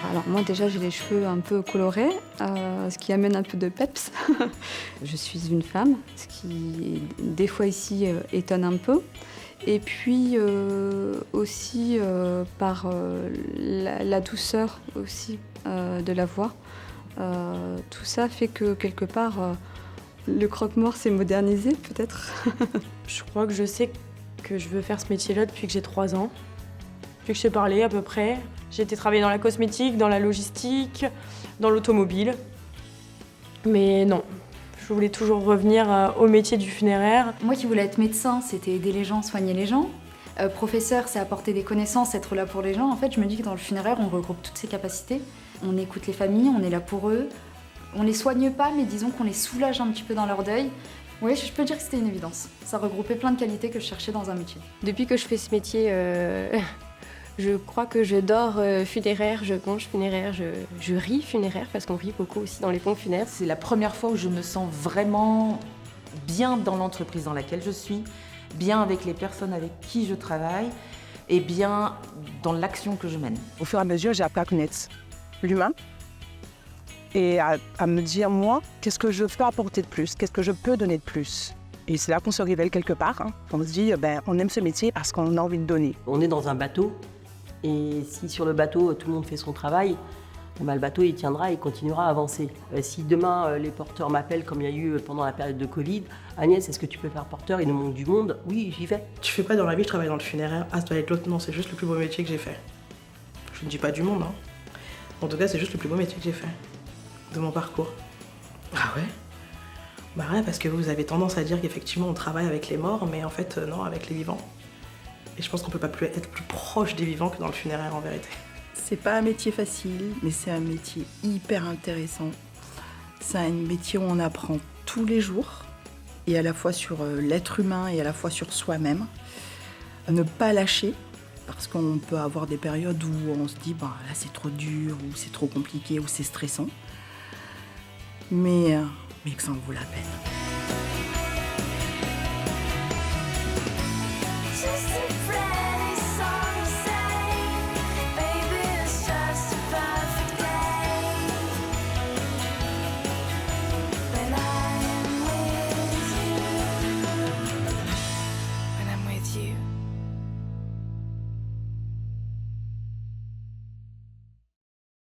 Alors moi déjà j'ai les cheveux un peu colorés, ce qui amène un peu de peps. Je suis une femme, ce qui des fois ici étonne un peu. Et puis aussi par la douceur aussi de la voix. Tout ça fait que quelque part le croque-mort s'est modernisé peut-être. Je crois que je sais que je veux faire ce métier-là depuis que j'ai 3 ans. Depuis que je sais parler à peu près. J'ai été travailler dans la cosmétique, dans la logistique, dans l'automobile. Mais non, je voulais toujours revenir au métier du funéraire. Moi qui voulais être médecin, c'était aider les gens, soigner les gens. Professeur, c'est apporter des connaissances, être là pour les gens. En fait, je me dis que dans le funéraire, on regroupe toutes ces capacités. On écoute les familles, on est là pour eux. On les soigne pas, mais disons qu'on les soulage un petit peu dans leur deuil. Oui, je peux dire que c'était une évidence. Ça regroupait plein de qualités que je cherchais dans un métier. Depuis que je fais ce métier, je crois que je dors funéraire, je mange funéraire, je ris funéraire, parce qu'on rit beaucoup aussi dans les pompes funèbres. C'est la première fois où je me sens vraiment bien dans l'entreprise dans laquelle je suis, bien avec les personnes avec qui je travaille et bien dans l'action que je mène. Au fur et à mesure, j'ai appris à connaître l'humain et à me dire, moi, qu'est-ce que je peux apporter de plus? Qu'est-ce que je peux donner de plus? Et c'est là qu'on se révèle quelque part. On se dit, on aime ce métier parce qu'on a envie de donner. On est dans un bateau et si sur le bateau, tout le monde fait son travail, le bateau il tiendra et continuera à avancer. Si demain les porteurs m'appellent comme il y a eu pendant la période de Covid, Agnès, est-ce que tu peux faire porteur? Il nous manque du monde. Oui, j'y vais. Je fais pas dans la vie, je travaille dans le funéraire. Ah, ça doit être l'autre, non, c'est juste le plus beau métier que j'ai fait. Je ne dis pas du monde, hein. En tout cas, c'est juste le plus beau métier que j'ai fait de mon parcours. Ah ouais? Bah ouais, parce que vous avez tendance à dire qu'effectivement on travaille avec les morts, mais en fait non, avec les vivants. Et je pense qu'on peut pas être plus proche des vivants que dans le funéraire en vérité. C'est pas un métier facile, mais c'est un métier hyper intéressant. C'est un métier où on apprend tous les jours, et à la fois sur l'être humain et à la fois sur soi-même. Ne pas lâcher, parce qu'on peut avoir des périodes où on se dit là c'est trop dur, ou c'est trop compliqué, ou c'est stressant. Mais que ça en vaut la peine.